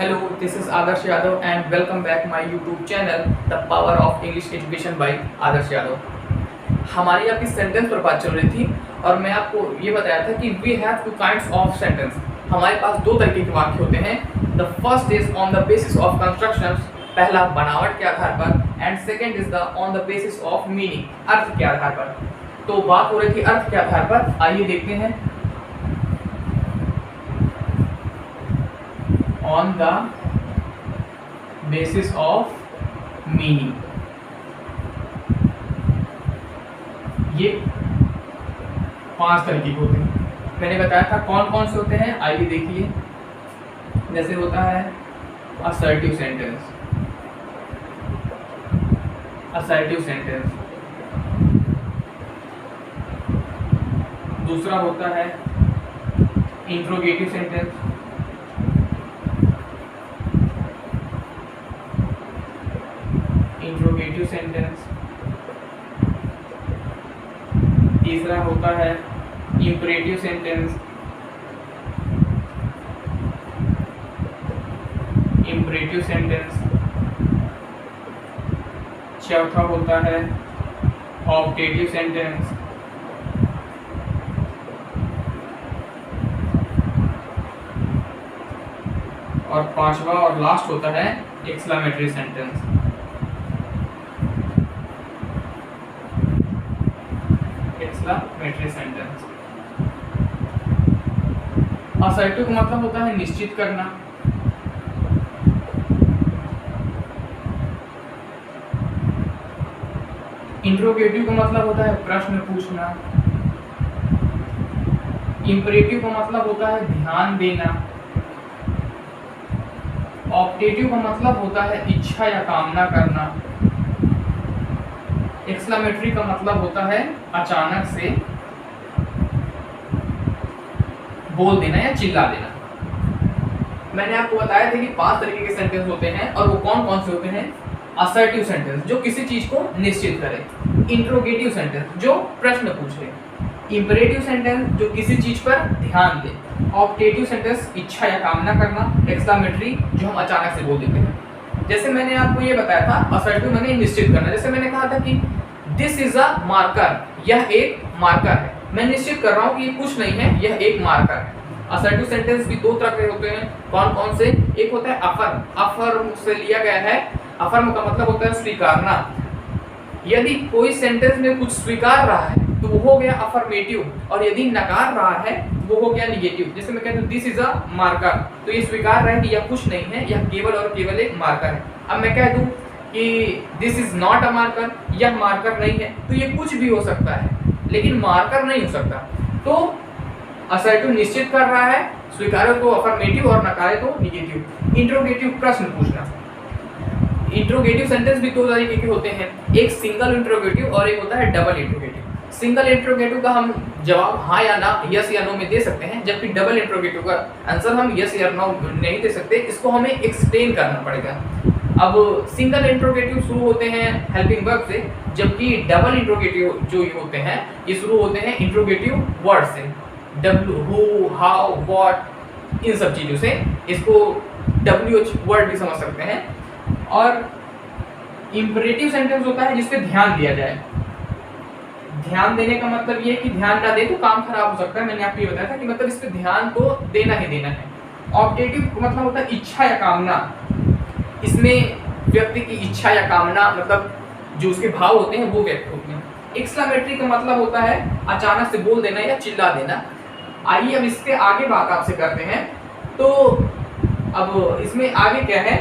Hello, this is Adarsh Yadav and welcome back my YouTube channel The Power of English Education by Adarsh Yadav। हमारी आपकी sentence पर बात चल रही थी और मैं आपको ये बताया था कि we have two kinds of sentence. हमारे पास दो तरीके के वाक्य होते हैं। The first is on the basis of construction, पहला बनावट के आधार पर, and second is the on the basis of meaning, अर्थ के आधार पर। तो बात हो रही थी अर्थ के आधार पर, आइए देखते हैं। On the basis of meaning, ये 5 तरीके के होते हैं। मैंने बताया था कौन कौन से होते हैं, आइए देखिए। जैसे होता है असर्टिव सेंटेंस, असर्टिव सेंटेंस। दूसरा होता है इंट्रोगेटिव सेंटेंस, इंट्रोगेटिव सेंटेंस। तीसरा होता है इंपरेटिव सेंटेंस, इंपरेटिव सेंटेंस। चौथा होता है ऑप्टेटिव सेंटेंस, और पांचवा और लास्ट होता है exclamatory sentence. Exclamatory sentence. Assertive का मतलब होता है निश्चित करना, इंट्रोगेटिव का मतलब होता है प्रश्न पूछना, इंपरेटिव का मतलब होता है ध्यान देना, ऑप्टेटिव का मतलब होता है इच्छा या कामना करना, एक्सक्लेमेटरी का मतलब होता है अचानक से बोल देना या चिल्ला देना। मैंने आपको बताया था कि 5 तरीके के सेंटेंस होते हैं और वो कौन कौन से होते हैं। असर्टिव सेंटेंस जो किसी चीज को निश्चित करे, इंट्रोगेटिव सेंटेंस जो प्रश्न पूछे, इंपरेटिव सेंटेंस जो किसी चीज पर ध्यान दे, ऑप्टेटिव सेंटेंस इच्छा या कामना करना, एक्सक्लेमेटरी जो हम अचानक से बोल देते हैं। जैसे मैंने आपको ये बताया था असर्टिव मैंने निश्चित करना, जैसे मैंने कहा था कि दिस इज अ मार्कर, यह एक मार्कर है। मैं निश्चित कर रहा हूँ कि ये कुछ नहीं है, यह एक मार्कर है। असर्टिव सेंटेंस भी 2 तरह के होते हैं। कौन कौन से? एक होता है अफर्म, अफर्म से लिया गया है। अफर्म का मतलब होता है स्वीकारना। यदि कोई सेंटेंस में कुछ स्वीकार रहा है तो वो हो गया अफर्मेटिव, और यदि नकार रहा है वो हो गया निगेटिव। जैसे मैं कहता हूँ दिस इज अ मार्कर, तो ये स्वीकार रहा है कि यह कुछ नहीं है, यह केवल और केवल एक मार्कर है। अब मैं कह दूं कि this is not a marker, यह मार्कर नहीं है, तो ये कुछ भी हो सकता है लेकिन मार्कर नहीं हो सकता। तो असर्टिव निश्चित कर रहा है, स्वीकारे तो अफर्मेटिव और नकारे तो निगेटिव। इंट्रोगेटिव प्रश्न पूछना। इंट्रोगेटिव सेंटेंस भी 2 तरीके के होते हैं, एक सिंगल इंट्रोगेटिव और एक होता है डबल इंट्रोगेटिव। सिंगल इंट्रोगेटिव का हम जवाब हाँ या ना, यस या नो में दे सकते हैं, जबकि डबल इंट्रोगेटिव का आंसर हम यस या नो नहीं दे सकते, इसको हमें एक्सप्लेन करना पड़ेगा। अब सिंगल इंट्रोगेटिव शुरू होते हैं हेल्पिंग वर्ब से, जबकि डबल इंट्रोगेटिव जो होते हैं ये शुरू होते हैं इंट्रोगेटिव वर्ड से, डब्ल्यू, हु, हाउ, व्हाट, इन सब चीज़ों से। इसको WH वर्ड भी समझ सकते हैं। और इंपरेटिव सेंटेंस होता है जिसपे ध्यान दिया जाए। ध्यान देने का मतलब ये है कि ध्यान ना दे तो काम खराब हो सकता है। मैंने आपको ये बताया था कि मतलब इस पे ध्यान तो देना ही देना है। ऑप्टेटिव मतलब होता है इच्छा या कामना। इसमें व्यक्ति की इच्छा या कामना, मतलब जो उसके भाव होते हैं वो व्यक्त होते हैं। एक्सक्लेमेटरी का मतलब होता है अचानक से बोल देना या चिल्ला देना। आइए अब इसके आगे बात आपसे करते हैं। तो अब इसमें आगे क्या है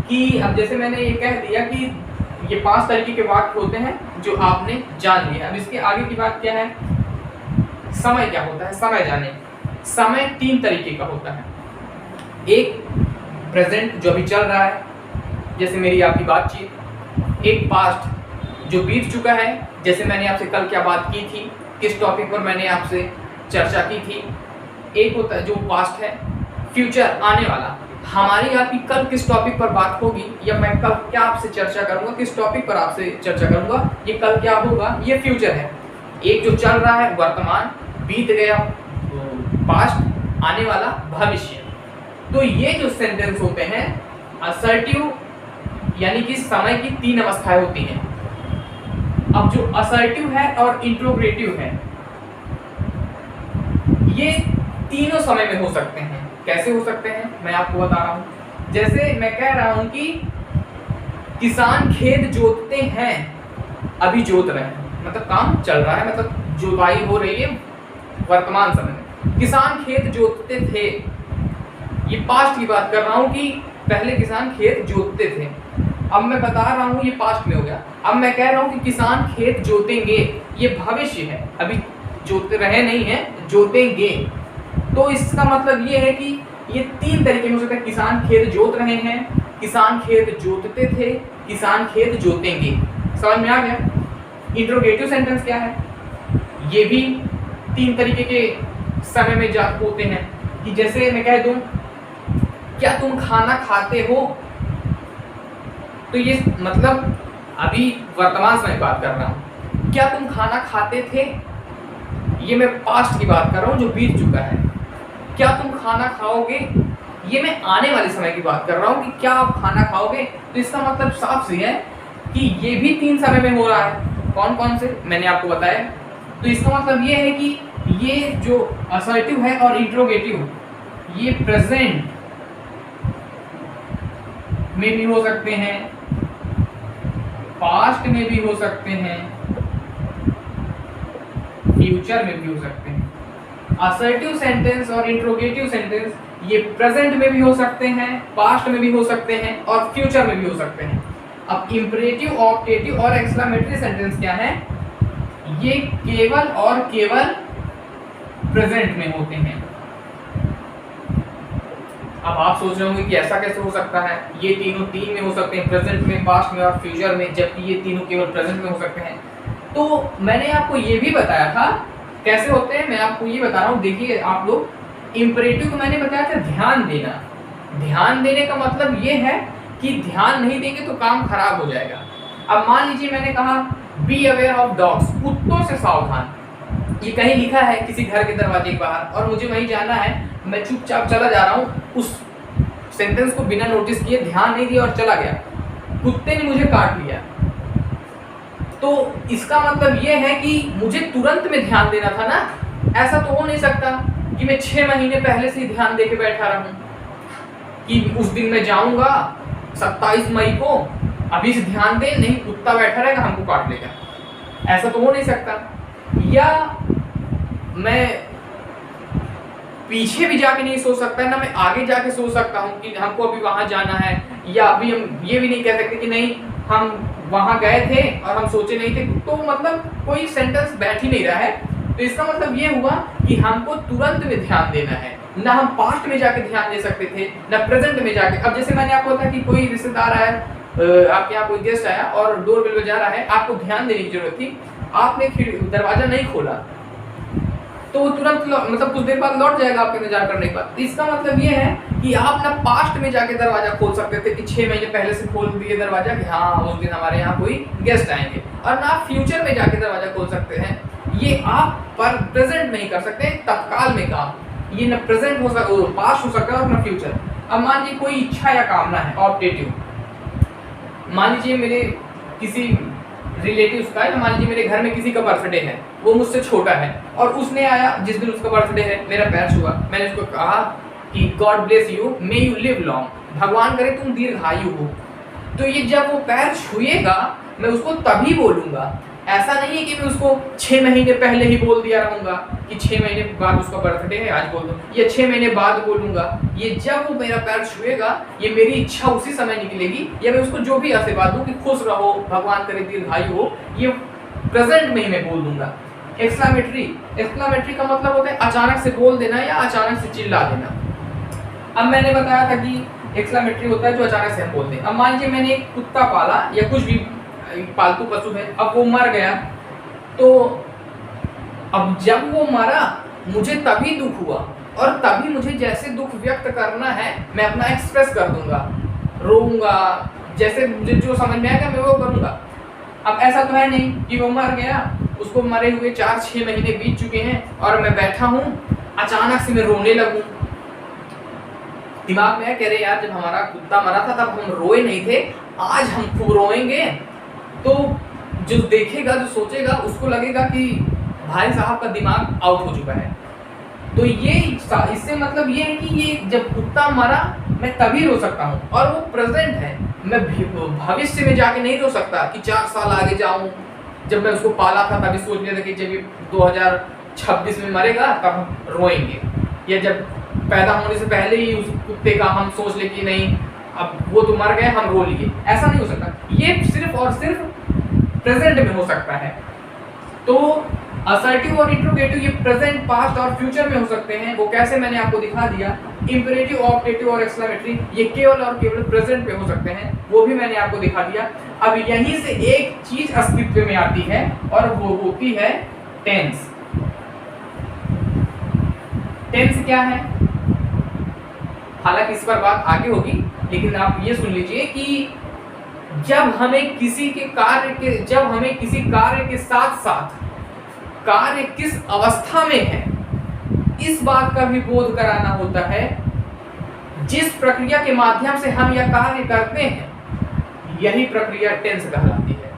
कि अब जैसे मैंने ये कह दिया कि ये 5 तरीके के वाक्य होते हैं जो आपने जान लिया। अब इसके आगे की बात क्या है, समय क्या होता है, समय जाने। समय 3 तरीके का होता है। एक प्रेजेंट जो अभी चल रहा है, जैसे मेरी आपकी बातचीत। एक पास्ट जो बीत चुका है, जैसे मैंने आपसे कल क्या बात की थी, किस टॉपिक पर मैंने आपसे चर्चा की थी। एक होता है जो पास्ट है। फ्यूचर आने वाला, हमारी आपकी कल किस टॉपिक पर बात होगी, या मैं कल क्या आपसे चर्चा करूंगा, किस टॉपिक पर आपसे चर्चा करूंगा, ये कल क्या होगा, ये फ्यूचर है। एक जो चल रहा है वर्तमान, बीत गया पास्ट, आने वाला भविष्य। तो ये जो सेंटेंस होते हैं असर्टिव, यानी कि समय की 3 अवस्थाएं होती हैं। अब जो असर्टिव है और इंट्रोगेटिव है, ये तीनों समय में हो सकते हैं। कैसे हो सकते हैं मैं आपको बता रहा हूं। जैसे मैं कह रहा हूं कि किसान खेत जोतते हैं, अभी जोत रहे हैं, मतलब काम चल रहा है, मतलब जुताई हो रही है वर्तमान समय में। किसान खेत जोतते थे, ये पास्ट की बात कर रहा हूं कि पहले किसान खेत जोतते थे। अब मैं बता रहा हूं ये पास्ट में हो गया। अब मैं कह रहा हूं कि किसान खेत जोतेंगे, ये भविष्य है, अभी जोत रहे नहीं है, जोतेंगे। तो इसका मतलब ये है कि ये 3 तरीके में हो सकता है। किसान खेत जोत रहे हैं, किसान खेत जोतते थे, किसान खेत जोतेंगे। समझ में आ गया? इंट्रोगेटिव सेंटेंस क्या है? ये भी 3 तरीके के समय में जात होते हैं। कि जैसे मैं कह दूं क्या तुम खाना खाते हो, तो ये मतलब अभी वर्तमान समय बात कर रहा हूं। क्या तुम खाना खाते थे, ये मैं पास्ट की बात कर रहा हूं जो बीत चुका है। क्या तुम खाना खाओगे, ये मैं आने वाले समय की बात कर रहा हूं कि क्या आप खाना खाओगे। तो इसका मतलब साफ सी है कि ये भी 3 समय में हो रहा है। कौन कौन से मैंने आपको बताया। तो इसका मतलब ये है कि ये जो असर्टिव है और इंट्रोगेटिव, ये प्रेजेंट में भी हो सकते हैं, पास्ट में भी हो सकते हैं, फ्यूचर में भी हो सकते हैं। असर्टिव सेंटेंस और इंट्रोगेटिव सेंटेंस ये प्रेजेंट में भी हो सकते हैं, पास्ट में भी हो सकते हैं और फ्यूचर में भी हो सकते हैं। अब इंपरेटिव, ऑप्टेटिव और एक्सक्लेमेटरी सेंटेंस क्या है? ये केवल और केवल प्रेजेंट में होते हैं। अब आप सोच रहे होंगे कि ऐसा कैसे हो सकता है, ये तीनों 3 में हो सकते हैं, प्रेजेंट में, पास्ट में और फ्यूचर में, जबकि ये तीनों केवल प्रेजेंट में हो सकते हैं। तो मैंने आपको ये भी बताया था कैसे होते हैं, मैं आपको ये बता रहा हूँ। देखिए आप लोग, इंपरेटिव को मैंने बताया था ध्यान देना। ध्यान देने का मतलब ये है कि ध्यान नहीं देंगे तो काम खराब हो जाएगा। अब मान लीजिए मैंने कहा बी अवेयर ऑफ डॉग्स, कुत्तों से सावधान। ये कहीं लिखा है किसी घर के दरवाजे के बाहर और मुझे वहीं जाना है, मैं चुपचाप चला जा रहा हूँ, उस सेंटेंस को बिना नोटिस किए ध्यान नहीं दिया और चला गया, कुत्ते ने मुझे काट लिया। तो इसका मतलब ये है कि मुझे तुरंत में ध्यान देना था ना। ऐसा तो हो नहीं सकता कि मैं 6 महीने पहले से ही ध्यान दे के बैठा रहूं कि उस दिन मैं जाऊंगा 27 मई को, अभी से ध्यान दे, नहीं कुत्ता बैठा रहेगा हमको काट लेगा। ऐसा तो हो नहीं सकता। या मैं पीछे भी जाके नहीं सोच सकता ना, मैं आगे जाके सोच सकता हूँ कि हमको अभी वहां जाना है। या अभी हम ये भी नहीं कह सकते कि नहीं हम वहां गए थे और हम सोचे नहीं थे। तो मतलब कोई सेंटेंस बैठ ही नहीं रहा है। तो इसका मतलब ये हुआ कि हमको तुरंत में ध्यान देना है, ना हम पास्ट में जाके ध्यान दे सकते थे, ना प्रेजेंट में जाके। अब जैसे मैंने आपको बताया कि कोई रिश्तेदार आया, आपके यहाँ कोई गेस्ट आया और डोर बेल बजा रहा है, आपको ध्यान देने की जरूरत थी, आपने दरवाजा नहीं खोला तो वो तुरंत मतलब कुछ देर बाद लौट जाएगा आपके इंतजार करने के बाद। इसका मतलब ये है कि आप ना पास्ट में जाके दरवाजा खोल सकते थे कि 6 महीने पहले से खोल दिए दरवाजा कि हाँ उस दिन हमारे यहाँ कोई गेस्ट आएंगे, और ना आप फ्यूचर में जाके दरवाजा खोल सकते हैं। ये आप पर प्रेजेंट नहीं कर सकते तत्काल में काम। ये न प्रेजेंट हो सकता, पास्ट हो सकता है और न फ्यूचर। अब मान लीजिए कोई इच्छा या कामना है, ऑप्टेटिव। मान लीजिए मेरे किसी रिलेटिव्स का, मान लीजिए मेरे घर में किसी का बर्थडे है, वो मुझसे छोटा है और उसने आया जिस दिन उसका बर्थडे है, मेरा पैर छुआ, मैंने उसको कहा कि God bless you, may you live long, भगवान करे तुम दीर्घायु हो। तो ये जब वो पैर छुएगा मैं उसको तभी बोलूंगा। ऐसा नहीं है कि मैं उसको 6 महीने पहले ही बोल दिया रहूंगा कि 6 महीने बाद उसका बर्थडे है आज बोल दो, या 6 महीने बाद बोलूंगा। ये जब वो मेरा पैर छुएगा, ये मेरी इच्छा उसी समय निकलेगी, या मैं उसको जो भी आशीर्वाद दूं कि खुश रहो, भगवान करे दीर्घायु हो, ये प्रेजेंट में ही मैं बोल दूंगा। एक्सक्लेमेटरी, एक्सक्लेमेटरी का मतलब होता है अचानक से बोल देना या अचानक से चिल्ला देना। अब मैंने बताया था कि एक्सक्लेमेटरी होता है जो अचानक से हम बोलते हैं। अब मान लीजिए मैंने एक कुत्ता पाला या कुछ भी पालतू पशु है, अब वो मर गया, तो अब जब वो मरा मुझे तभी दुख हुआ, और तभी मुझे जैसे दुख व्यक्त करना है मैं अपना एक्सप्रेस कर दूंगा, रोऊंगा, जैसे मुझे जो समझ में आएगा मैं वो करूंगा। अब ऐसा तो है नहीं कि वो मर गया, उसको मरे हुए 4-6 महीने बीत चुके हैं और मैं बैठा हूं, अचानक से मैं रोने लगूं, दिमाग में है कह रहे यार जब हमारा कुत्ता मरा था तब हम रोए नहीं थे, आज हम खूब रोएंगे। तो जो देखेगा, जो सोचेगा, उसको लगेगा कि भाई साहब का दिमाग आउट हो चुका है। तो ये इससे मतलब ये है कि ये जब कुत्ता मरा मैं तभी रो सकता हूँ, और वो प्रेजेंट है। मैं भविष्य में जाके नहीं रो सकता कि 4 साल आगे जाऊं, जब मैं उसको पाला था तभी सोच लिया था कि जब ये 2026 में मरेगा तब हम रोएंगे, या जब पैदा होने से पहले ही उस कुत्ते का हम सोच ले कि नहीं अब वो तो मर गए हम रो लिए। ऐसा नहीं हो सकता, ये सिर्फ और सिर्फ प्रेजेंट में हो सकता है। तो असर्टिव और इंट्रोगेटिव ये प्रेजेंट, पास्ट और फ्यूचर में हो सकते हैं। वो कैसे मैंने आपको दिखा दिया। इंपेरेटिव, ऑप्टेटिव और एक्सक्लेमेटरी ये केवल और केवल प्रेजेंट पे हो सकते हैं, वो भी मैंने आपको दिखा दिया। अब यहीं से एक चीज अस्तित्व में आती है और वो होती है टेंस। टेंस क्या है? हालांकि इस पर बात आगे होगी, लेकिन आप ये सुन लीजिए कि जब हमें किसी कार्य के साथ साथ कार्य किस अवस्था में है, इस बात का भी बोध कराना होता है। जिस प्रक्रिया के माध्यम से हम यह कार्य करते हैं, यही प्रक्रिया टेंस कहलाती है।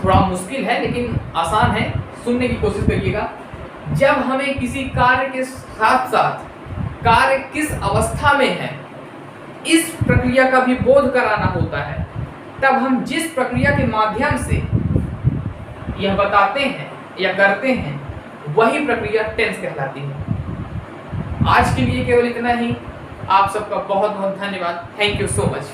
थोड़ा मुश्किल है लेकिन आसान है, सुनने की कोशिश करिएगा। जब हमें किसी कार्य के साथ साथ कार्य किस अवस्था में है, इस प्रक्रिया का भी बोध कराना होता है, तब हम जिस प्रक्रिया के माध्यम से यह बताते हैं या करते हैं, वही प्रक्रिया टेंस कहलाती है। आज के लिए केवल इतना ही। आप सबका बहुत बहुत धन्यवाद। Thank you so much.